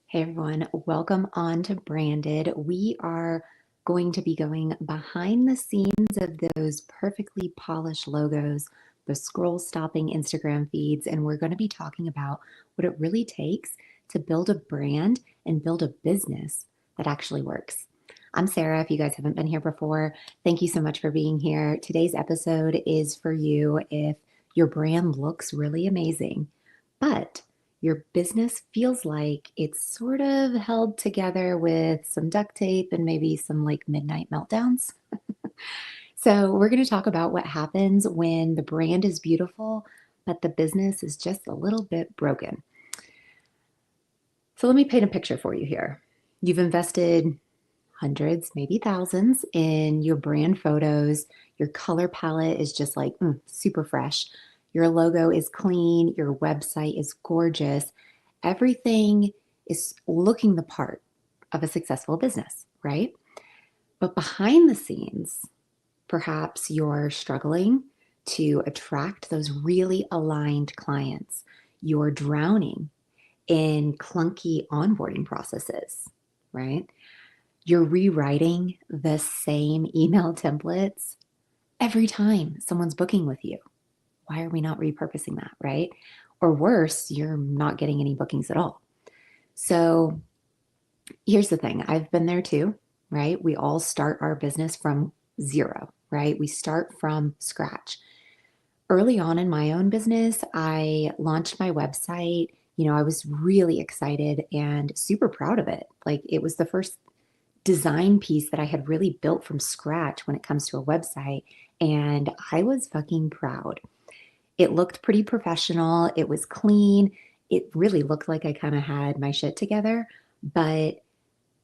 Hey everyone, welcome on to Branded. We are going to be going behind the scenes of those perfectly polished logos, the scroll stopping Instagram feeds, and we're going to be talking about what it really takes to build a brand and build a business that actually works. I'm Sarah. If you guys haven't been here before, thank you so much for being here. Today's episode is for you if your brand looks really amazing, but your business feels like it's sort of held together with some duct tape and maybe some like midnight meltdowns. So, we're going to talk about what happens when the brand is beautiful, but the business is just a little bit broken. So, let me paint a picture for you here. You've invested hundreds, maybe thousands in your brand photos. Your color palette is just like super fresh. Your logo is clean. Your website is gorgeous. Everything is looking the part of a successful business, right? But behind the scenes, perhaps you're struggling to attract those really aligned clients. You're drowning in clunky onboarding processes, right? You're rewriting the same email templates every time someone's booking with you. Why are we not repurposing that, right? Or worse, you're not getting any bookings at all. So here's the thing, I've been there too, right? We all start our business from zero, right? We start from scratch. Early on in my own business, I launched my website. I was really excited and super proud of it. Like it was the first design piece that I had really built from scratch when it comes to a website. And I was fucking proud. It looked pretty professional. It was clean. It really looked like I kind of had my shit together. But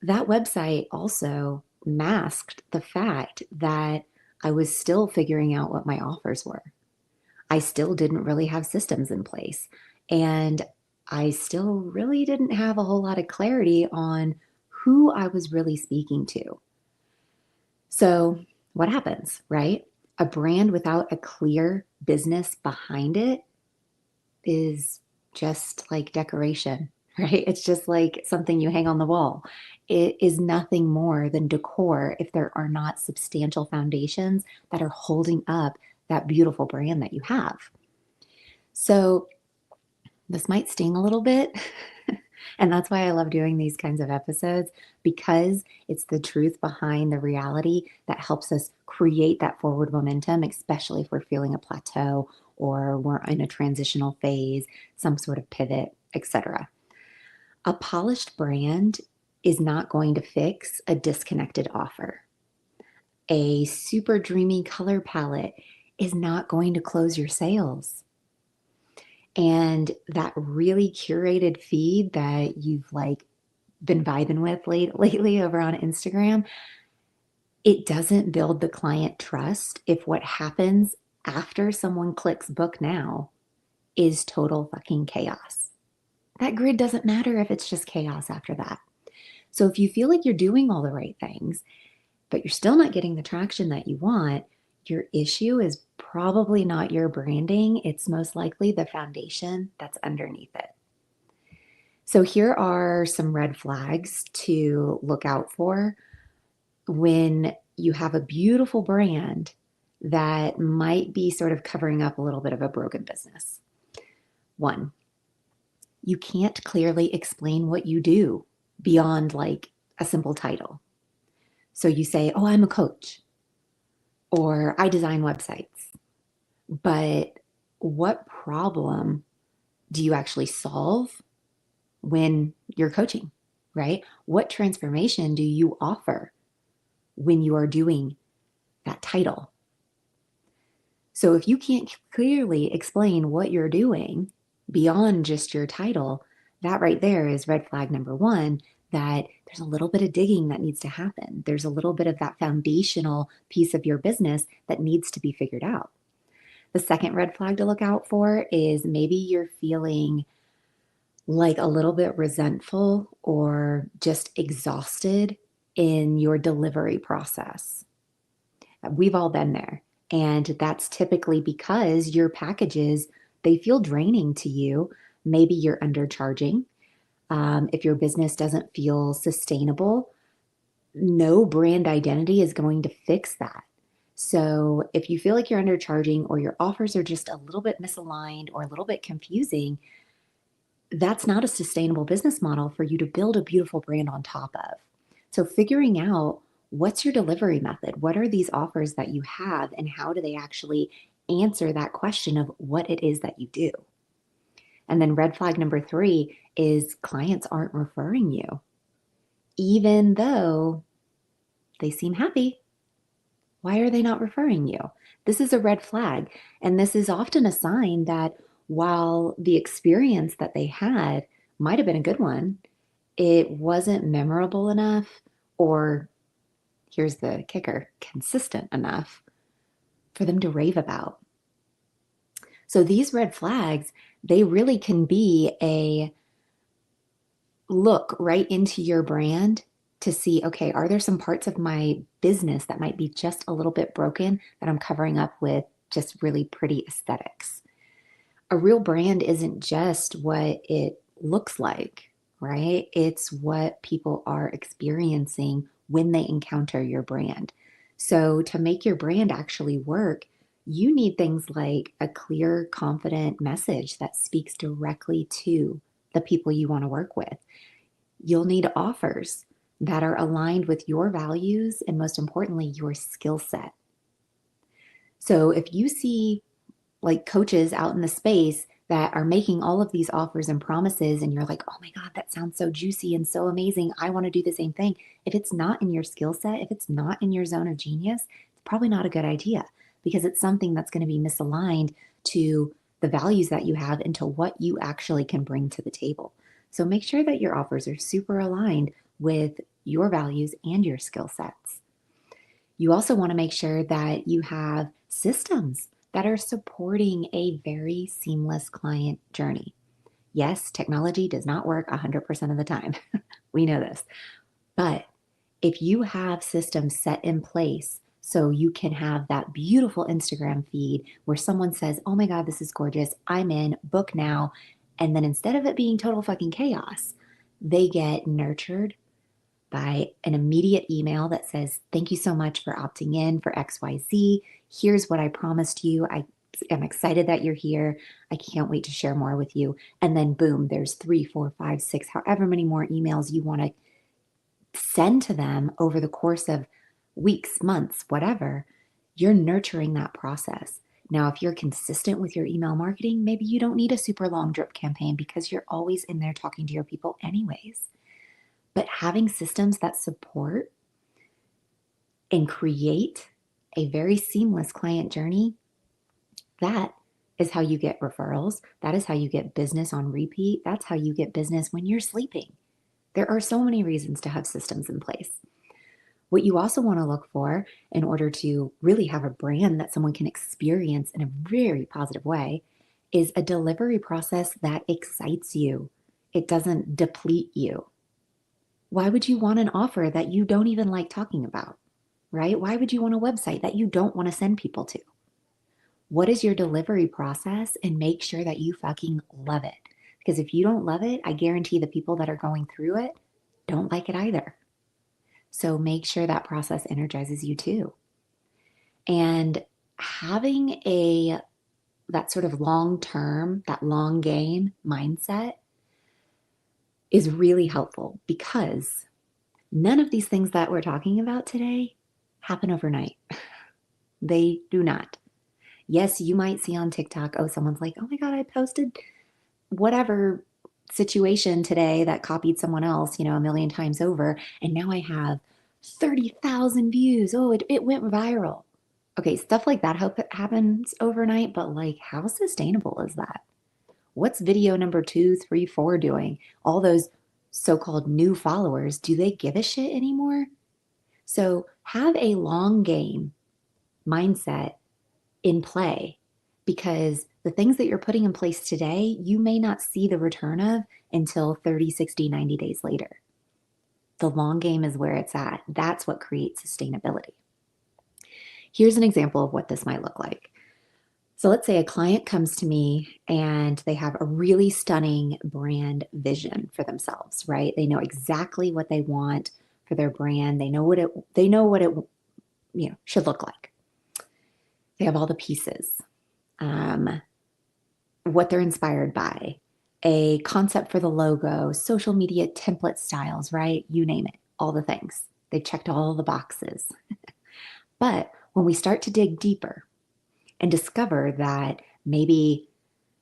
that website also masked the fact that I was still figuring out what my offers were. I still didn't really have systems in place. And I still really didn't have a whole lot of clarity on who I was really speaking to. So, what happens, right? A brand without a clear business behind it is just like decoration, right? It's just like something you hang on the wall. It is nothing more than decor if there are not substantial foundations that are holding up that beautiful brand that you have. So, this might sting a little bit. And that's why I love doing these kinds of episodes because it's the truth behind the reality that helps us create that forward momentum, especially if we're feeling a plateau or we're in a transitional phase, some sort of pivot, etc. A polished brand is not going to fix a disconnected offer. A super dreamy color palette is not going to close your sales. And that really curated feed that you've like been vibing with lately over on Instagram, it doesn't build the client trust if what happens after someone clicks book now is total fucking chaos. That grid doesn't matter if it's just chaos after that. So if you feel like you're doing all the right things, but you're still not getting the traction that you want, your issue is probably not your branding. It's most likely the foundation that's underneath it. So here are some red flags to look out for when you have a beautiful brand that might be sort of covering up a little bit of a broken business. One, you can't clearly explain what you do beyond like a simple title. So you say, oh, I'm a coach, or I design websites. But what problem do you actually solve when you're coaching, right? What transformation do you offer when you are doing that title? So if you can't clearly explain what you're doing beyond just your title, that right there is red flag number one, that there's a little bit of digging that needs to happen. There's a little bit of that foundational piece of your business that needs to be figured out. The second red flag to look out for is maybe you're feeling like a little bit resentful or just exhausted in your delivery process. We've all been there. And that's typically because your packages, they feel draining to you. Maybe you're undercharging. If your business doesn't feel sustainable, no brand identity is going to fix that. So if you feel like you're undercharging or your offers are just a little bit misaligned or a little bit confusing, that's not a sustainable business model for you to build a beautiful brand on top of. So figuring out what's your delivery method? What are these offers that you have and how do they actually answer that question of what it is that you do? And then red flag number 3 is clients aren't referring you, even though they seem happy. Why are they not referring you? This is a red flag. And this is often a sign that while the experience that they had might have been a good one, it wasn't memorable enough, or here's the kicker, consistent enough for them to rave about. So these red flags, they really can be a look right into your brand to see, okay, are there some parts of my business that might be just a little bit broken that I'm covering up with just really pretty aesthetics? A real brand isn't just what it looks like, right? It's what people are experiencing when they encounter your brand. So to make your brand actually work, you need things like a clear, confident message that speaks directly to the people you want to work with. You'll need offers that are aligned with your values and, most importantly, your skill set. So if you see like coaches out in the space that are making all of these offers and promises, and you're like, oh my God, that sounds so juicy and so amazing, I want to do the same thing. If it's not in your skill set, if it's not in your zone of genius, it's probably not a good idea, because it's something that's going to be misaligned to the values that you have and to what you actually can bring to the table. So make sure that your offers are super aligned with your values and your skill sets. You also want to make sure that you have systems that are supporting a very seamless client journey. Yes, technology does not work 100% of the time. We know this. But if you have systems set in place so you can have that beautiful Instagram feed where someone says, oh my God, this is gorgeous, I'm in, book now. And then instead of it being total fucking chaos, they get nurtured by an immediate email that says, thank you so much for opting in for XYZ. Here's what I promised you. I am excited that you're here. I can't wait to share more with you. And then boom, there's 3, 4, 5, 6, however many more emails you want to send to them over the course of weeks, months, whatever. You're nurturing that process. Now, if you're consistent with your email marketing, maybe you don't need a super long drip campaign because you're always in there talking to your people anyways. But having systems that support and create a very seamless client journey, that is how you get referrals. That is how you get business on repeat. That's how you get business when you're sleeping. There are so many reasons to have systems in place. What you also want to look for in order to really have a brand that someone can experience in a very positive way is a delivery process that excites you. It doesn't deplete you. Why would you want an offer that you don't even like talking about, right? Why would you want a website that you don't want to send people to? What is your delivery process? And make sure that you fucking love it. Because if you don't love it, I guarantee the people that are going through it don't like it either. So make sure that process energizes you too. And having that sort of long term, that long game mindset is really helpful, because none of these things that we're talking about today happen overnight. They do not. Yes, you might see on TikTok, oh, someone's like, oh my God, I posted whatever situation today that copied someone else, a million times over. And now I have 30,000 views. Oh, it went viral. Okay, stuff like that happens overnight, but like, how sustainable is that? What's video number 2, 3, 4 doing? All those so-called new followers, do they give a shit anymore? So have a long game mindset in play, because the things that you're putting in place today, you may not see the return of until 30, 60, 90 days later. The long game is where it's at. That's what creates sustainability. Here's an example of what this might look like. So let's say a client comes to me and they have a really stunning brand vision for themselves, right? They know exactly what they want for their brand. They know what it should look like. They have all the pieces, um, what they're inspired by, a concept for the logo, social media template styles, right? You name it, all the things. They've checked all the boxes. But when we start to dig deeper and discover that maybe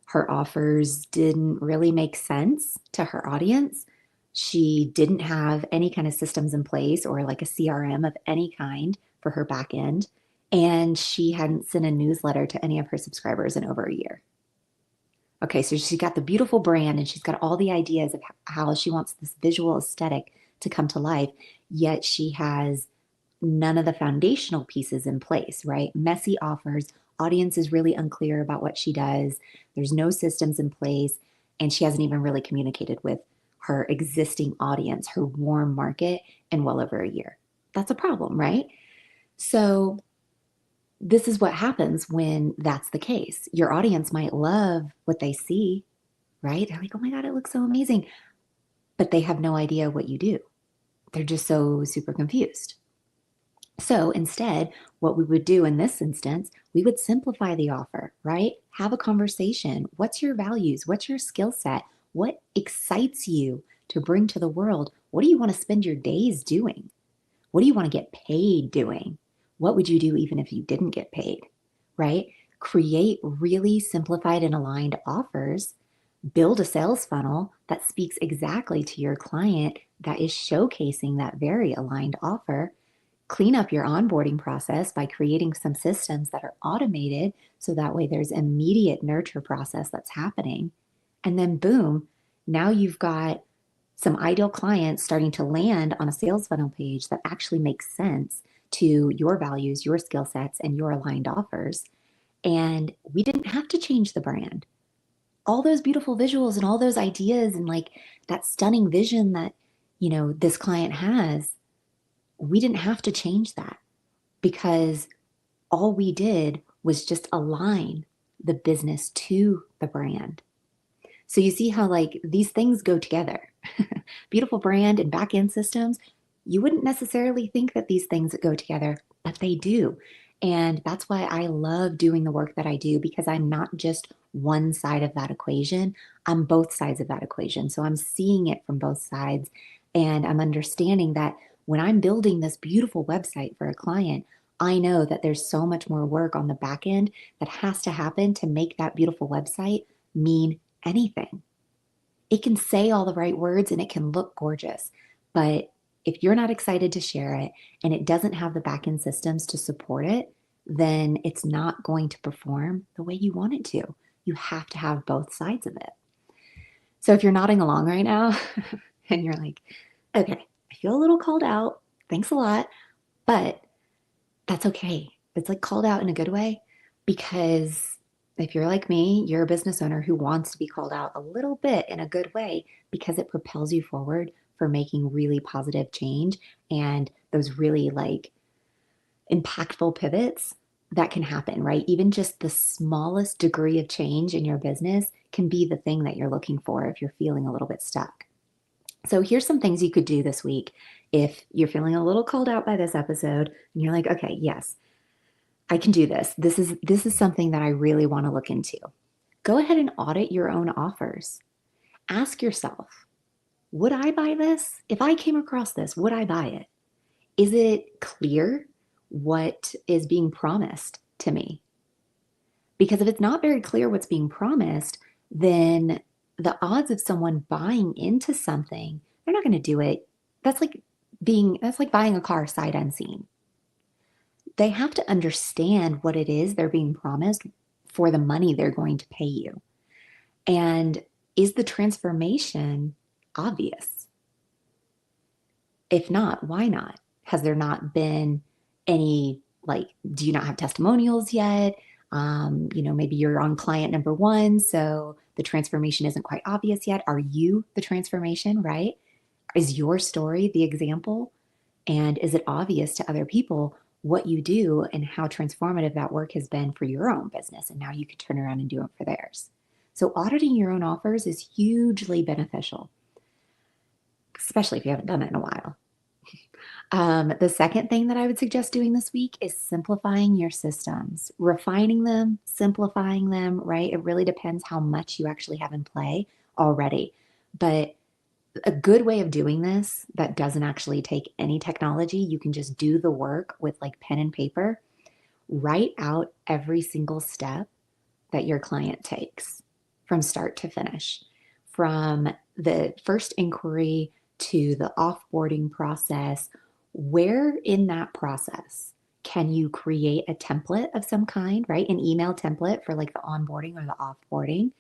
her offers didn't really make sense to her audience, she didn't have any kind of systems in place or like a CRM of any kind for her back end, and she hadn't sent a newsletter to any of her subscribers in over a year. Okay, so she's got the beautiful brand and she's got all the ideas of how she wants this visual aesthetic to come to life, yet she has none of the foundational pieces in place, right? Messy offers, audience is really unclear about what she does, there's no systems in place, and she hasn't even really communicated with her existing audience, her warm market, in well over a year. That's a problem, right? So, this is what happens when that's the case. Your audience might love what they see, right? They're like, oh my God, it looks so amazing. But they have no idea what you do. They're just so super confused. So instead, what we would do in this instance, we would simplify the offer, right? Have a conversation. What's your values? What's your skill set? What excites you to bring to the world? What do you want to spend your days doing? What do you want to get paid doing? What would you do even if you didn't get paid, right? Create really simplified and aligned offers. Build a sales funnel that speaks exactly to your client that is showcasing that very aligned offer. Clean up your onboarding process by creating some systems that are automated so that way there's immediate nurture process that's happening. And then boom, now you've got some ideal clients starting to land on a sales funnel page that actually makes sense to your values, your skill sets, and your aligned offers. And we didn't have to change the brand. All those beautiful visuals and all those ideas and like that stunning vision that, this client has, we didn't have to change that because all we did was just align the business to the brand. So you see how like these things go together. Beautiful brand and back end systems, you wouldn't necessarily think that these things go together, but they do. And that's why I love doing the work that I do because I'm not just one side of that equation, I'm both sides of that equation. So I'm seeing it from both sides and I'm understanding that when I'm building this beautiful website for a client, I know that there's so much more work on the back end that has to happen to make that beautiful website mean anything. It can say all the right words and it can look gorgeous. But if you're not excited to share it and it doesn't have the backend systems to support it, then it's not going to perform the way you want it to. You have to have both sides of it. So if you're nodding along right now and you're like, okay, I feel a little called out. Thanks a lot. But that's okay. It's like called out in a good way because if you're like me, you're a business owner who wants to be called out a little bit in a good way because it propels you forward for making really positive change and those really like impactful pivots that can happen, right? Even just the smallest degree of change in your business can be the thing that you're looking for if you're feeling a little bit stuck. So here's some things you could do this week if you're feeling a little called out by this episode and you're like, okay, yes, I can do this. This is something that I really want to look into. Go ahead and audit your own offers. Ask yourself, would I buy this? If I came across this, would I buy it? Is it clear what is being promised to me? Because if it's not very clear what's being promised, then the odds of someone buying into something, they're not going to do it. That's like buying a car sight unseen. They have to understand what it is they're being promised for the money they're going to pay you. And is the transformation obvious? If not, why not? Has there not been any, like, do you not have testimonials yet? Maybe you're on client number one, so the transformation isn't quite obvious yet. Are you the transformation, right? Is your story the example? And is it obvious to other people what you do and how transformative that work has been for your own business. And now you can turn around and do it for theirs. So auditing your own offers is hugely beneficial, especially if you haven't done it in a while. The second thing that I would suggest doing this week is simplifying your systems, refining them, simplifying them, right? It really depends how much you actually have in play already. But a good way of doing this that doesn't actually take any technology, you can just do the work with like pen and paper, write out every single step that your client takes from start to finish, from the first inquiry to the offboarding process. Where in that process can you create a template of some kind, right? An email template for like the onboarding or the offboarding.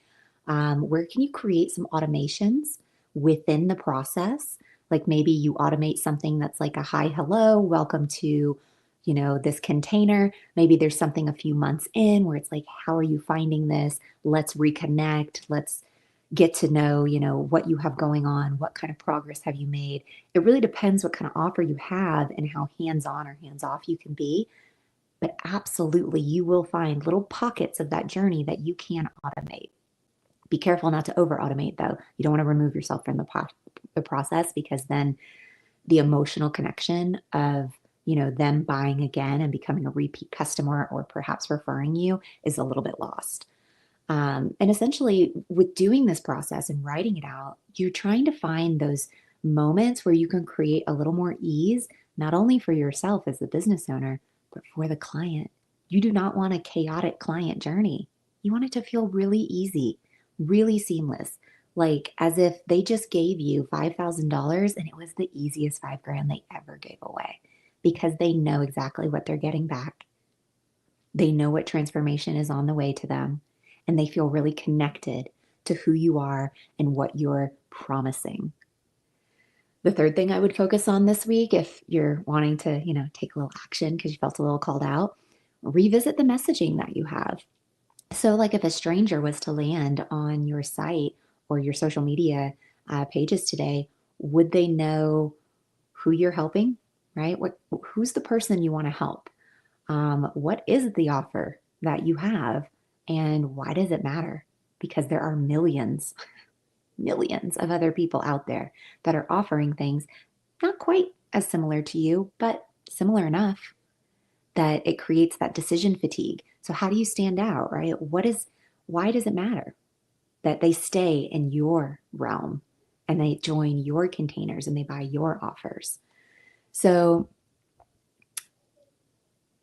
Where can you create some automations within the process? Like maybe you automate something that's like a hi, hello, welcome to, this container. Maybe there's something a few months in where it's like, how are you finding this? Let's reconnect. Let's get to know, what you have going on. What kind of progress have you made? It really depends what kind of offer you have and how hands-on or hands-off you can be. But absolutely, you will find little pockets of that journey that you can automate. Be careful not to over automate though. You don't want to remove yourself from the process, because then the emotional connection of, them buying again and becoming a repeat customer or perhaps referring you is a little bit lost. And essentially, with doing this process and writing it out, you're trying to find those moments where you can create a little more ease, not only for yourself as the business owner, but for the client. You do not want a chaotic client journey. You want it to feel really easy, really seamless, like as if they just gave you $5,000 and it was the easiest 5 grand they ever gave away, because they know exactly what they're getting back. They know what transformation is on the way to them, and they feel really connected to who you are and what you're promising. The third thing I would focus on this week, if you're wanting to, take a little action because you felt a little called out, revisit the messaging that you have. So, like if a stranger was to land on your site or your social media pages today, would they know who you're helping, right? Who's the person you want to help? What is the offer that you have, and why does it matter? Because there are millions, millions of other people out there that are offering things not quite as similar to you, but similar enough that it creates that decision fatigue. So how do you stand out, right? Why does it matter that they stay in your realm and they join your containers and they buy your offers? So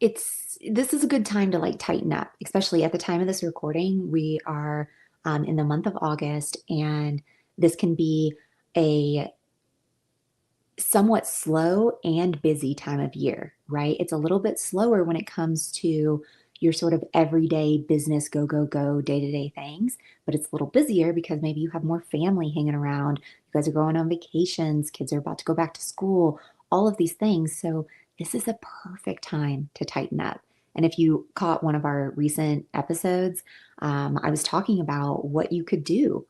this is a good time to like tighten up, especially at the time of this recording. We are in the month of August, and this can be a somewhat slow and busy time of year, right? It's a little bit slower when it comes to your sort of everyday business, go, go, go, day to day things, but it's a little busier because maybe you have more family hanging around. You guys are going on vacations, kids are about to go back to school, all of these things. So, this is a perfect time to tighten up. And if you caught one of our recent episodes, I was talking about what you could do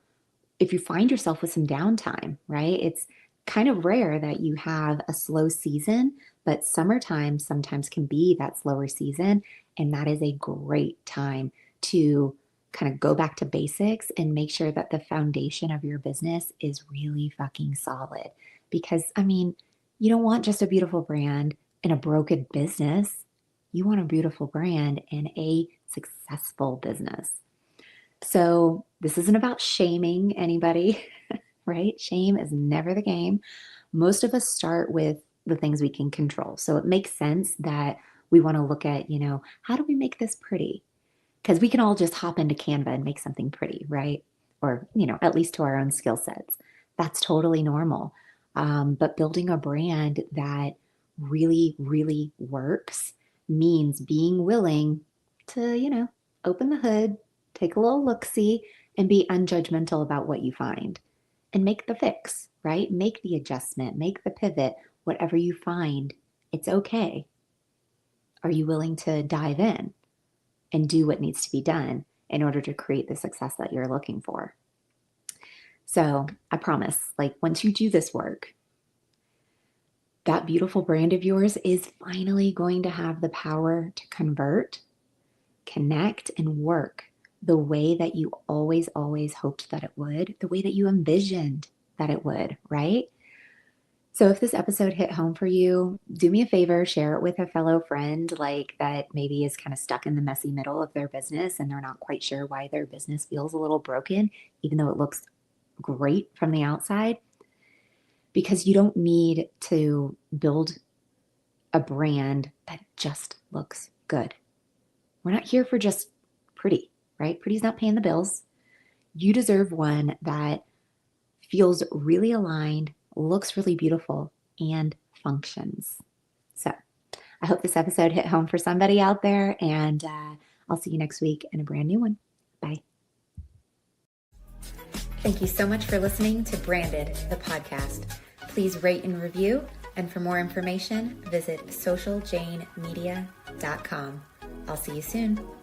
if you find yourself with some downtime, right? It's kind of rare that you have a slow season, but summertime sometimes can be that slower season. And that is a great time to kind of go back to basics and make sure that the foundation of your business is really fucking solid. Because, I mean, you don't want just a beautiful brand in a broken business. You want a beautiful brand in a successful business. So this isn't about shaming anybody, right? Shame is never the game. Most of us start with the things we can control. So it makes sense that we want to look at, how do we make this pretty? Because we can all just hop into Canva and make something pretty, right? Or, at least to our own skill sets. That's totally normal. But building a brand that really, really works means being willing to, open the hood, take a little look-see, and be unjudgmental about what you find and make the fix, right? Make the adjustment, make the pivot, whatever you find, it's okay. Are you willing to dive in and do what needs to be done in order to create the success that you're looking for? So I promise, like once you do this work, that beautiful brand of yours is finally going to have the power to convert, connect, and work the way that you always, always hoped that it would, the way that you envisioned that it would, right? So if this episode hit home for you, do me a favor, share it with a fellow friend like that maybe is kind of stuck in the messy middle of their business and they're not quite sure why their business feels a little broken, even though it looks great from the outside, because you don't need to build a brand that just looks good. We're not here for just pretty, right? Pretty's not paying the bills. You deserve one that feels really aligned, looks really beautiful, and functions. So I hope this episode hit home for somebody out there, and I'll see you next week in a brand new one. Bye. Thank you so much for listening to Branded, the podcast. Please rate and review, and for more information, visit socialjanemedia.com. I'll see you soon.